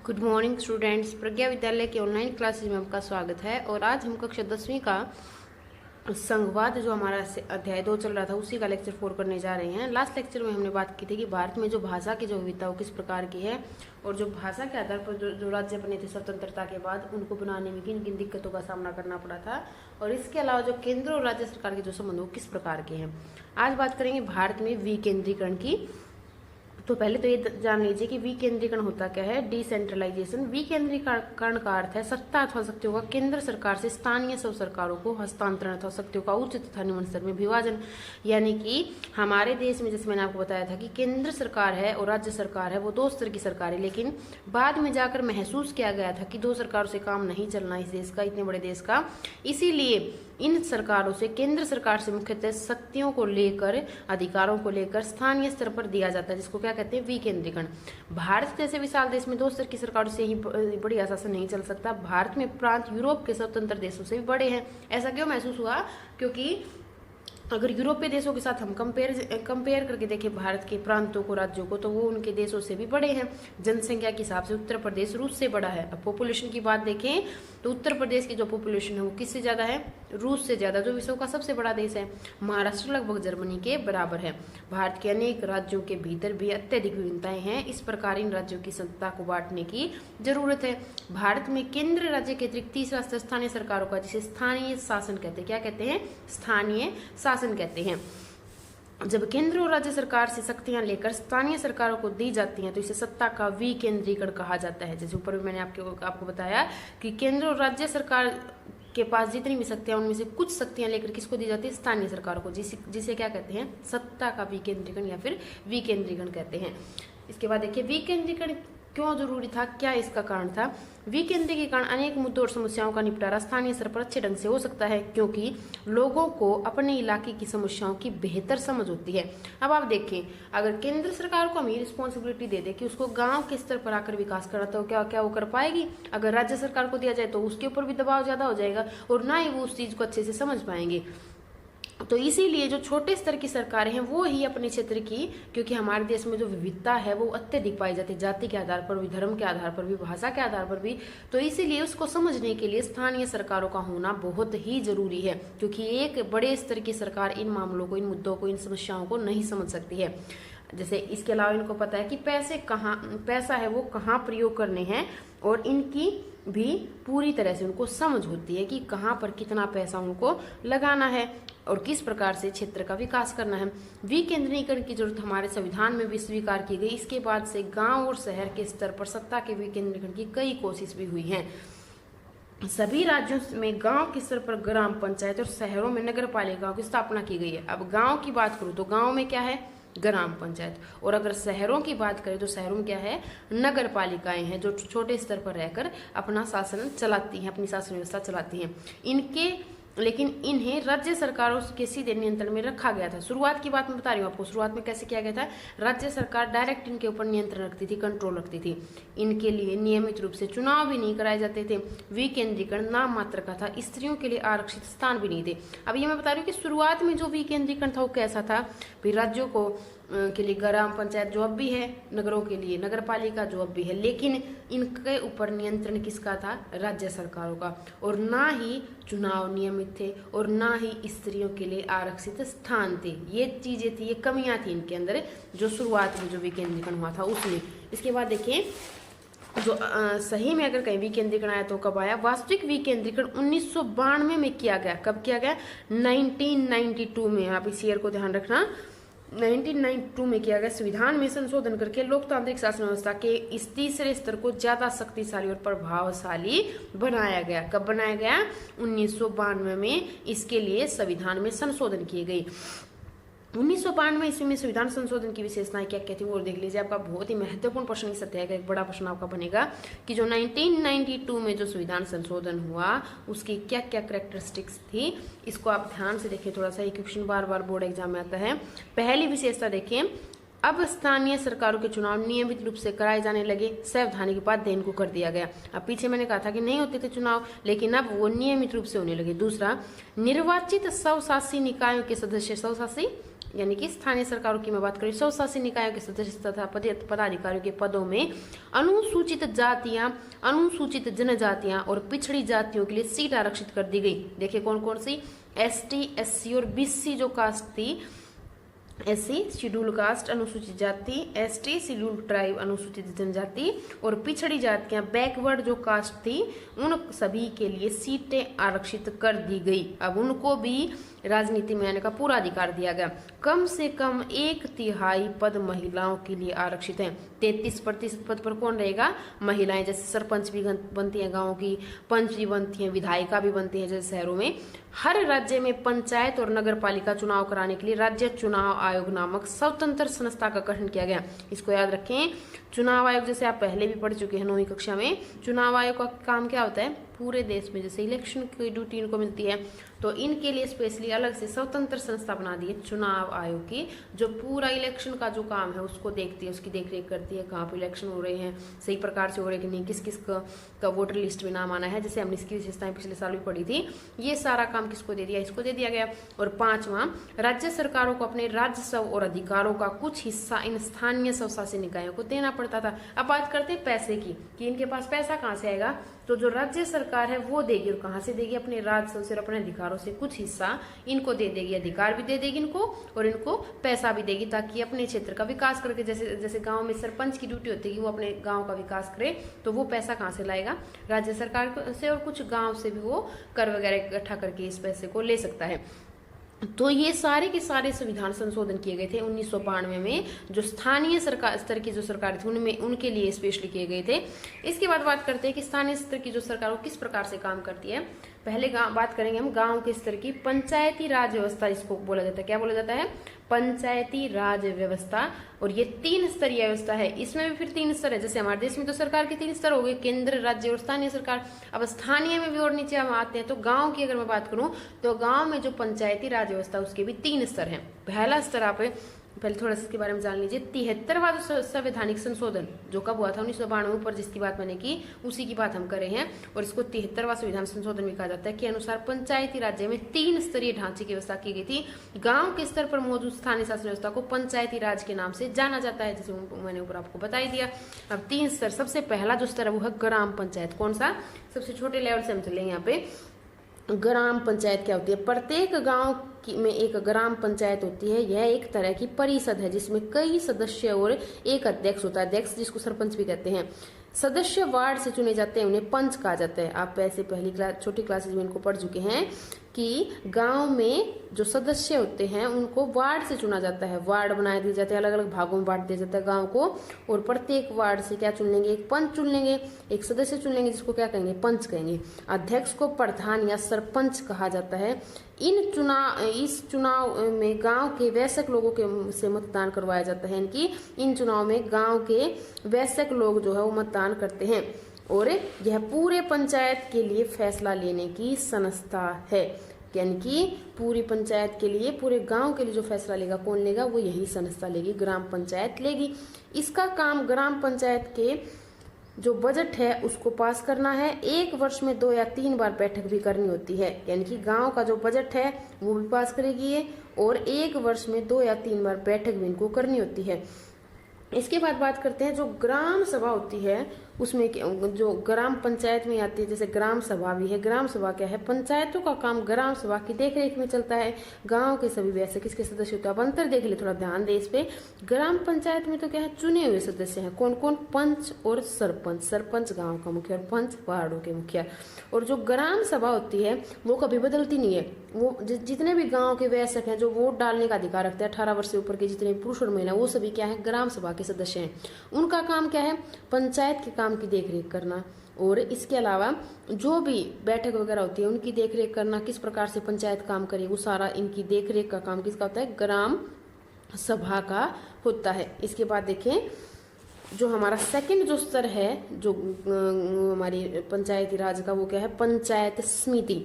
Good morning students. प्रज्ञा विद्यालय के online classes में आपका स्वागत है। और आज हम कक्षा 10वीं का संघवाद जो हमारा अध्याय 2 चल रहा था उसी का लेक्चर 4 करने जा रहे हैं। लास्ट लेक्चर में हमने बात की थी कि भारत में जो भाषा की जो विविधता वो किस प्रकार की है और जो भाषा के आधार पर जो राज्य बने थे स्वतंत्रता के बाद उनको बनाने में किन किन दिक्कतों का सामना करना पड़ा था, और इसके अलावा जो केंद्र और राज्य सरकार के जो संबंध वो किस प्रकार के हैं। आज बात करेंगे भारत में विकेंद्रीकरण की। तो पहले तो ये जान लीजिए कि विकेंद्रीकरण होता क्या है। डिसेंट्रलाइजेशन, विकेंद्रीकरण का अर्थ है सत्ता अथवा शक्तियों का केंद्र सरकार से स्थानीय सब सरकारों को हस्तांतरण अथवा शक्तियों का उच्च तथा निम्न स्तर में विभाजन। यानी कि हमारे देश में जैसे मैंने आपको बताया था कि केंद्र सरकार है और राज्य सरकार है, वो दो स्तर की सरकार है, लेकिन बाद में जाकर महसूस किया गया था कि दो सरकारों से काम नहीं चलना इस देश का, इतने बड़े देश का। इसीलिए इन सरकारों से, केंद्र सरकार से मुख्यतः शक्तियों को लेकर, अधिकारों को लेकर स्थानीय स्तर पर दिया जाता है, जिसको क्या कहते हैं, विकेंद्रीकरण। भारत जैसे विशाल देश में दो स्तर की सरकारों से ही बढ़िया शासन नहीं चल सकता। भारत में प्रांत यूरोप के स्वतंत्र देशों से भी बड़े हैं। ऐसा क्यों महसूस हुआ? क्योंकि अगर यूरोपीय देशों के साथ हम कंपेयर करके देखें भारत के प्रांतों को, राज्यों को, तो वो उनके देशों से भी बड़े हैं। जनसंख्या के हिसाब से उत्तर प्रदेश रूस से बड़ा है। अब पॉपुलेशन की बात देखें तो उत्तर प्रदेश की जो पॉपुलेशन है वो किससे ज्यादा है? रूस से ज्यादा, जो विश्व का सबसे बड़ा देश है। महाराष्ट्र लगभग जर्मनी के बराबर है। भारत के अनेक राज्यों के भीतर भी अत्यधिक विभिन्नताएं हैं। इस प्रकार इन राज्यों की सत्ता को बांटने की जरूरत है। भारत में केंद्र राज्य के अतिरिक्त तीसरा स्तर स्थानीय सरकारों का, जिसे स्थानीय शासन कहते हैं। क्या कहते हैं? स्थानीय शासन कहते हैं। जब केंद्र और राज्य सरकार से शक्तियां लेकर स्थानीय सरकारों को दी जाती हैं तो इसे सत्ता का विकेंद्रीकरण कहा जाता है। जैसे ऊपर भी मैंने आपको बताया कि केंद्र और राज्य सरकार के पास जितनी भी शक्तियां, उनमें से कुछ शक्तियां लेकर किसको दी जाती है? स्थानीय सरकारों को, जिसे क्या कहते हैं? सत्ता का विकेंद्रीकरण या फिर विकेंद्रीकरण कहते हैं। इसके बाद देखिए विकेंद्रीकरण क्यों जरूरी था, क्या इसका कारण था? विकेंद्रीकरण के कारण अनेक मुद्दों और समस्याओं का निपटारा स्थानीय स्तर पर अच्छे ढंग से हो सकता है, क्योंकि लोगों को अपने इलाके की समस्याओं की बेहतर समझ होती है। अब आप देखें, अगर केंद्र सरकार को हम ये रिस्पॉन्सिबिलिटी दे दे कि उसको गांव के स्तर पर आकर विकास करना, तो क्या वो कर पाएगी? अगर राज्य सरकार को दिया जाए तो उसके ऊपर भी दबाव ज्यादा हो जाएगा और ना ही वो उस चीज को अच्छे से समझ पाएंगे। तो इसीलिए जो छोटे स्तर की सरकारें हैं वो ही अपने क्षेत्र की, क्योंकि हमारे देश में जो विविधता है वो अत्यधिक पाई जाती है, जाति के आधार पर भी, धर्म के आधार पर भी, भाषा के आधार पर भी। तो इसीलिए उसको समझने के लिए स्थानीय सरकारों का होना बहुत ही जरूरी है, क्योंकि एक बड़े स्तर की सरकार इन मामलों को, इन मुद्दों को, इन समस्याओं को नहीं समझ सकती है। जैसे इसके अलावा इनको पता है कि पैसा है वो कहाँ प्रयोग करने हैं, और इनकी भी पूरी तरह से उनको समझ होती है कि कहाँ पर कितना पैसा उनको लगाना है और किस प्रकार से क्षेत्र का विकास करना है। विकेंद्रीकरण की जरूरत हमारे संविधान में भी स्वीकार की गई। इसके बाद से गांव और शहर के स्तर पर सत्ता के विकेंद्रीकरण की कई कोशिश भी हुई हैं। सभी राज्यों में गांव के स्तर पर ग्राम पंचायत और शहरों में नगर पालिकाओं की स्थापना की गई है। अब गांव की बात करूं तो गांव में क्या है? ग्राम पंचायत। और अगर शहरों की बात करें तो शहरों में क्या है? नगर पालिकाएं हैं, जो छोटे स्तर पर रहकर अपना शासन चलाती हैं, अपनी शासन व्यवस्था चलाती हैं। लेकिन इन्हें राज्य सरकारों के सीधे नियंत्रण में रखा गया था। शुरुआत की बात मैं बता रही हूँ आपको, शुरुआत में कैसे किया गया था? राज्य सरकार डायरेक्ट इनके ऊपर नियंत्रण रखती थी, कंट्रोल रखती थी। इनके लिए नियमित रूप से चुनाव भी नहीं कराए जाते थे। विकेंद्रीकरण नाम मात्र का था, स्त्रियों के लिए आरक्षित स्थान भी नहीं थे। अब ये मैं बता रही हूँ कि शुरुआत में जो विकेंद्रीकरण था वो कैसा था? फिर राज्यों को के लिए ग्राम पंचायत जो अब भी है, नगरों के लिए नगर पालिका जो अब भी है, लेकिन इनके ऊपर नियंत्रण किसका था? राज्य सरकारों का। और ना ही चुनाव नियमित थे और ना ही स्त्रियों के लिए आरक्षित स्थान थे। ये चीजें थी, ये कमियां थी इनके अंदर, जो शुरुआत में जो विकेंद्रीकरण हुआ था उसमें। इसके बाद देखिए, जो सही में अगर कहीं विकेंद्रीकरण आया तो कब आया? वास्तविक विकेंद्रीकरण 1992 में किया गया। कब किया गया? 1992 में। आप इस ईयर को ध्यान रखना, 1992 में किया गया। संविधान में संशोधन करके लोकतांत्रिक शासन व्यवस्था के इस तीसरे स्तर को ज्यादा शक्तिशाली और प्रभावशाली बनाया गया। कब बनाया गया? 1992 में। इसके लिए संविधान में संशोधन किए गए। 1992 ईस्वी में संविधान संशोधन की विशेषताएं क्या क्या थी वो देख लीजिए। आपका बहुत ही महत्वपूर्ण प्रश्न इस अध्याय का एक बड़ा प्रश्न आपका बनेगा कि जो 1992 में जो संविधान संशोधन हुआ उसकी क्या क्या कैरेक्टरिस्टिक्स थी। इसको आप ध्यान से देखिए थोड़ा सा, ये क्वेश्चन बार बार बोर्ड एग्जाम में आता है। पहली विशेषता देखिए, अब स्थानीय सरकारों के चुनाव नियमित रूप से कराए जाने लगे। संवैधानिक बाध्य इनको कर दिया गया। अब पीछे मैंने कहा था कि नहीं होते थे चुनाव, लेकिन अब वो नियमित रूप से होने लगे। दूसरा, निर्वाचित स्वशासी निकायों के सदस्य, स्वशासी यानी कि स्थानीय सरकारों की मैं बात करूँ, स्वशासी निकायों के सदस्य तथा पदाधिकारियों के पदों में अनुसूचित जातियां, अनुसूचित जनजातियां और पिछड़ी जातियों के लिए सीट आरक्षित कर दी गई। देखिए कौन कौन सी, ST, SC और BC जो कास्ट थी, SC शेड्यूल कास्ट अनुसूचित जाति, ST शेड्यूल ट्राइब अनुसूचित जनजाति और पिछड़ी जातियां बैकवर्ड जो कास्ट थी, उन सभी के लिए सीटें आरक्षित कर दी गई। अब उनको भी राजनीति में आने का पूरा अधिकार दिया गया। कम से कम 1/3 पद महिलाओं के लिए आरक्षित हैं। 33% पद पर कौन रहेगा, महिलाएं। जैसे सरपंच भी बनती हैं गाँव की, पंच भी बनती हैं, विधायिका भी बनती हैं जैसे शहरों में। हर राज्य में पंचायत और नगर पालिका चुनाव कराने के लिए राज्य चुनाव आयोग नामक स्वतंत्र संस्था का गठन किया गया। इसको याद रखें। चुनाव आयोग जैसे आप पहले भी पढ़ चुके हैं 9वीं कक्षा में, चुनाव आयोग का काम क्या होता है, पूरे देश में जैसे इलेक्शन की ड्यूटी इनको मिलती है, तो इनके लिए स्पेशली अलग से स्वतंत्र संस्था बना दी है चुनाव आयोग की, जो पूरा इलेक्शन का जो काम है उसको देखती है, उसकी देखरेख करती है, कहाँ पे इलेक्शन हो रहे हैं, सही प्रकार से हो रहे कि नहीं, किस किस का वोटर लिस्ट में नाम आना है, जैसे हमने इसकी विशेषताएं पिछले साल भी पढ़ी थी। ये सारा काम किसको दे दिया, इसको दे दिया गया। और 5वां, राज्य सरकारों को अपने राजस्व और अधिकारों का कुछ हिस्सा इन स्थानीय स्वशासी निकायों को देना पड़ता था। अब बात करते हैं पैसे की, कि इनके पास पैसा कहाँ से आएगा, तो जो राज्य सरकार है वो देगी, और कहाँ से देगी, अपने राजस्व से, अपने अधिकारों से कुछ हिस्सा इनको दे देगी, अधिकार भी दे देगी इनको और इनको पैसा भी देगी, ताकि अपने क्षेत्र का विकास करके, जैसे जैसे गांव में सरपंच की ड्यूटी होती है कि वो अपने गांव का विकास करे, तो वो पैसा कहाँ से लाएगा, राज्य सरकार से, और कुछ गांव से भी वो कर वगैरह इकट्ठा करके इस पैसे को ले सकता है। तो ये सारे के सारे संविधान संशोधन किए गए थे 1992 में, जो स्थानीय सरकार स्तर की जो सरकार थी उनमें, उनके लिए स्पेशली किए गए थे। इसके बाद बात करते हैं कि स्थानीय स्तर की जो सरकार वो किस प्रकार से काम करती है। पहले बात करेंगे हम गांव के स्तर की। पंचायती राज व्यवस्था इसको बोला जाता है, क्या बोला जाता है, पंचायती राज व्यवस्था। और ये 3 स्तरीय व्यवस्था है। इसमें भी फिर 3 स्तर है, जैसे हमारे देश में तो सरकार के 3 स्तर हो गए, केंद्र, राज्य और स्थानीय सरकार। अब स्थानीय में भी और नीचे हम आते हैं, तो गांव की अगर मैं बात करूं तो गांव में जो पंचायती राज व्यवस्था उसके भी 3 स्तर हैं। पहला स्तर आप पहले थोड़ा सा इसके बारे में जान लीजिए। 73वां जो संवैधानिक संशोधन जो कब हुआ था 1992 पर, जिसकी बात मैंने की उसी की बात हम कर रहे हैं, और इसको 73वां संविधान संशोधन भी कहा जाता है, के अनुसार पंचायती राज्य में 3 स्तरीय ढांचे की व्यवस्था की गई थी। गांव के स्तर पर मौजूद स्थानीय शासन व्यवस्था को पंचायती राज के नाम से जाना जाता है, जैसे मैंने ऊपर आपको बता ही दिया। अब 3 स्तर, सबसे पहला जो स्तर है वो है ग्राम पंचायत। कौन सा, सबसे छोटे लेवल से हम चलेंगे यहाँ पे। ग्राम पंचायत क्या होती है, प्रत्येक गांव में एक ग्राम पंचायत होती है। यह एक तरह की परिषद है जिसमें कई सदस्य और एक अध्यक्ष होता है, अध्यक्ष जिसको सरपंच भी कहते हैं। सदस्य वार्ड से चुने जाते हैं, उन्हें पंच कहा जाता है। आप ऐसे पहली क्लास, छोटी क्लासेज में इनको पढ़ चुके हैं कि गांव में जो सदस्य होते हैं उनको वार्ड से चुना जाता है, वार्ड बनाए दिए जाते हैं, अलग अलग भागों में बांट दिया जाता है गांव को, और प्रत्येक वार्ड से क्या चुन लेंगे, एक पंच चुन लेंगे, एक सदस्य चुन लेंगे जिसको क्या कहेंगे, पंच कहेंगे। अध्यक्ष को प्रधान या सरपंच कहा जाता है। इस चुनाव में गांव के वयस्क लोगों के से मतदान करवाया जाता है, इनकी इन चुनाव में गांव के वयस्क लोग जो है वो मतदान करते हैं, और यह पूरे पंचायत के लिए फैसला लेने की संस्था है। यानी कि पूरी पंचायत के लिए, पूरे गांव के लिए जो फैसला लेगा कौन लेगा, वो यही संस्था लेगी, ग्राम पंचायत लेगी। इसका काम ग्राम पंचायत के जो बजट है उसको पास करना है। 1 वर्ष में 2 या 3 बार बैठक भी करनी होती है, यानी कि गांव का जो बजट है वो भी पास करेगी ये, और 1 वर्ष में 2 या 3 बार बैठक भी इनको करनी होती है। इसके बाद बात करते हैं जो ग्राम सभा होती है, उसमें जो ग्राम पंचायत में आती है, जैसे ग्राम सभा भी है। ग्राम सभा क्या है, पंचायतों का काम ग्राम सभा की देखरेख में चलता है। गांव के सभी वैसे किसके सदस्य होते हैं, अब अंतर देख ले, थोड़ा ध्यान दे इस पे। ग्राम पंचायत में तो क्या है, चुने हुए सदस्य हैं, कौन कौन, पंच और सरपंच। सरपंच गाँव का मुखिया और पंच वार्डों के मुखिया। और जो ग्राम सभा होती है वो कभी बदलती नहीं है, वो जितने भी गाँव के वयस्क हैं जो वोट डालने का अधिकार रखते हैं, 18 वर्ष से ऊपर के जितने पुरुष और महिला, वो सभी क्या है, ग्राम सभा के सदस्य हैं। उनका काम क्या है, पंचायत के काम की देखरेख करना, और इसके अलावा जो भी बैठक वगैरह होती है उनकी देखरेख करना, किस प्रकार से पंचायत काम करे, वो सारा इनकी देखरेख का काम किसका होता है, ग्राम सभा का होता है। इसके बाद देखें जो हमारा सेकंड जो स्तर है जो हमारी पंचायती राज का, वो क्या है, पंचायत समिति।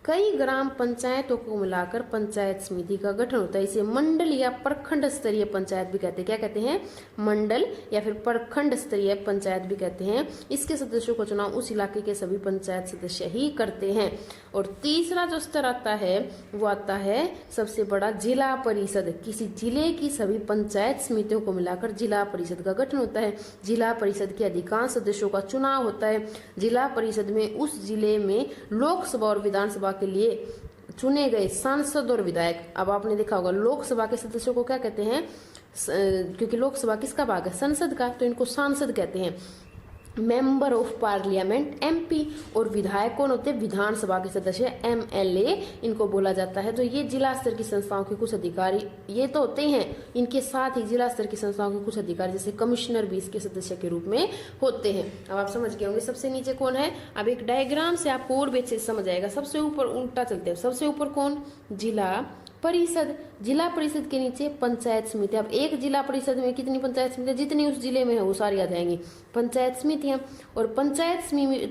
कई ग्राम पंचायतों को मिलाकर पंचायत समिति का गठन होता है। इसे मंडल या प्रखंड स्तरीय पंचायत भी कहते हैं। क्या कहते हैं? मंडल या फिर प्रखंड स्तरीय पंचायत भी कहते हैं। इसके सदस्यों का चुनाव उस इलाके के सभी पंचायत सदस्य ही करते हैं। और तीसरा जो स्तर आता है वो आता है सबसे बड़ा जिला परिषद। किसी जिले की सभी पंचायत समितियों को मिलाकर जिला परिषद का गठन होता है। जिला परिषद के अधिकांश सदस्यों का चुनाव होता है। जिला परिषद में उस जिले में लोकसभा और विधानसभा के लिए चुने गए सांसद और विधायक। अब आपने देखा होगा लोकसभा के सदस्यों को क्या कहते हैं? क्योंकि लोकसभा किसका भाग है? संसद का, तो इनको सांसद कहते हैं। मेंबर ऑफ पार्लियामेंट एमपी, और विधायक कौन होते हैं? विधानसभा के सदस्य एमएलए इनको बोला जाता है। तो ये जिला स्तर की संस्थाओं के कुछ अधिकारी ये तो होते ही हैं। इनके साथ ही जिला स्तर की संस्थाओं के कुछ अधिकारी जैसे कमिश्नर भी इसके सदस्य के रूप में होते हैं। अब आप समझ गए होंगे सबसे नीचे कौन है। अब एक डायग्राम से आपको और बेचे समझ आएगा। सबसे ऊपर उल्टा चलते हैं। सबसे ऊपर कौन? जिला परिषद। जिला परिषद के नीचे पंचायत समिति। अब एक जिला परिषद में कितनी पंचायत समिति? जितनी उस जिले में है वो सारी आ जाएंगी पंचायत समितियां। और पंचायत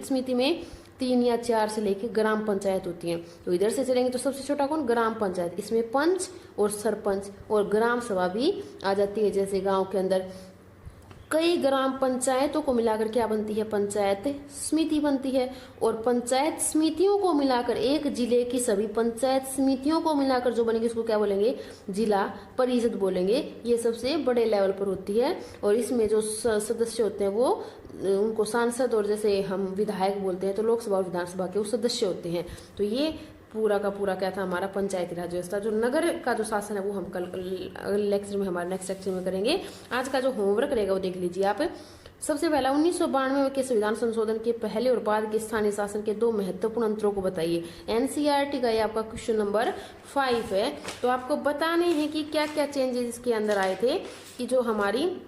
समिति में 3 या 4 से लेकर ग्राम पंचायत होती हैं। तो इधर से चलेंगे तो सबसे छोटा कौन? ग्राम पंचायत। इसमें पंच और सरपंच और ग्राम सभा भी आ जाती है। जैसे गांव के अंदर कई ग्राम पंचायतों को मिलाकर क्या बनती है? पंचायत समिति बनती है। और पंचायत समितियों को मिलाकर एक जिले की सभी पंचायत समितियों को मिलाकर जो बनेगी उसको क्या बोलेंगे? जिला परिषद बोलेंगे। ये सबसे बड़े लेवल पर होती है। और इसमें जो सदस्य होते हैं वो उनको सांसद और जैसे हम विधायक बोलते हैं तो लोकसभा और विधानसभा के वो सदस्य होते हैं। तो ये पूरा का पूरा क्या था हमारा पंचायती राज व्यवस्था। जो नगर का जो शासन है वो हम कल लेक्चर में हमारे नेक्स्ट लेक्चर में करेंगे। आज का जो होमवर्क रहेगा वो देख लीजिए आप। सबसे पहला 1992 के संविधान संशोधन के पहले और बाद के स्थानीय शासन के 2 महत्वपूर्ण अंतरों को बताइए। एनसीईआरटी का ये आपका क्वेश्चन नंबर 5 है। तो आपको बताने हैं कि क्या क्या चेंजेस इसके अंदर आए थे कि जो हमारी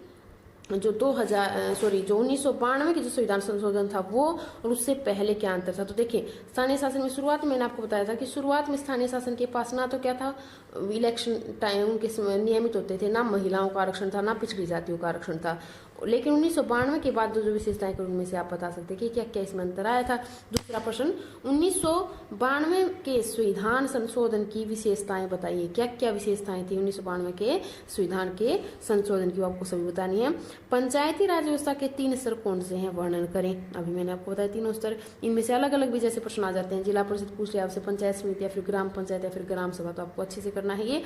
जो 1992 की जो संविधान संशोधन था वो और उससे पहले क्या अंतर था। तो देखिए स्थानीय शासन में शुरुआत में मैंने आपको बताया था कि शुरुआत में स्थानीय शासन के पास ना तो क्या था इलेक्शन टाइम उनके नियमित होते थे, ना महिलाओं का आरक्षण था, ना पिछड़ी जातियों का आरक्षण था। लेकिन 1992 के बाद जो विशेषताएं उनमें से आप बता सकते हैं कि क्या क्या इसमें अंतर आया था। दूसरा प्रश्न 1992 के संविधान संशोधन की विशेषताएं बताइए। क्या क्या विशेषताएं थी 1992 के संविधान के संशोधन की, आपको सभी बतानी है। पंचायती राज व्यवस्था के 3 स्तर कौन से हैं वर्णन करें। अभी मैंने आपको बताया 3 स्तर, इनमें से अलग अलग भी जैसे प्रश्न आ जाते हैं। जिला परिषद पूछ लिया आपसे, पंचायत समिति या फिर ग्राम पंचायत या फिर ग्राम सभा, तो आपको अच्छे से करना है ये।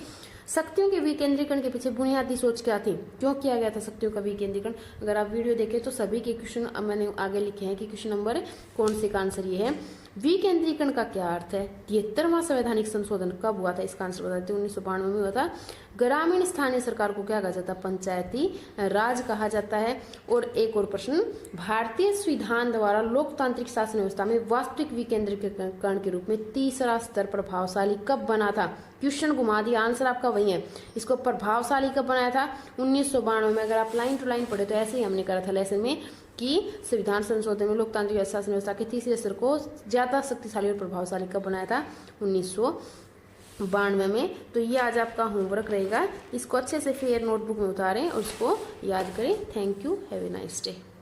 शक्तियों के विकेंद्रीकरण के पीछे बुनियादी सोच क्या थी, क्यों किया गया था शक्तियों का विकेंद्रीकरण। अगर आप वीडियो देखें तो सभी के क्वेश्चन मैंने आगे लिखे हैं कि क्वेश्चन नंबर कौन से का आंसर ये है। विकेंद्रीकरण का क्या अर्थ है? 73वां संवैधानिक संशोधन कब हुआ था? इसका आंसर बताते हैं 1992 में हुआ था। ग्रामीण स्थानीय सरकार को क्या कहा जाता है? पंचायती राज कहा जाता है। और एक और प्रश्न, भारतीय संविधान द्वारा लोकतांत्रिक शासन व्यवस्था में वास्तविक विकेंद्रीकरण के रूप में तीसरा स्तर प्रभावशाली कब बना था? क्वेश्चन घुमा दिया, आंसर आपका वही है। इसको प्रभावशाली कब बनाया था? 1992 में। अगर आप लाइन टू लाइन पढ़े तो ऐसे ही हमने करा था लेसन में कि संविधान संशोधन में लोकतांत्रिक शासन व्यवस्था के तीसरे स्तर को ज्यादा शक्तिशाली और प्रभावशाली कब बनाया था? 1992 में। तो ये आज आपका होमवर्क रहेगा। इसको अच्छे से फिर नोटबुक में उतारें और उसको याद करें। Thank you, have a nice day.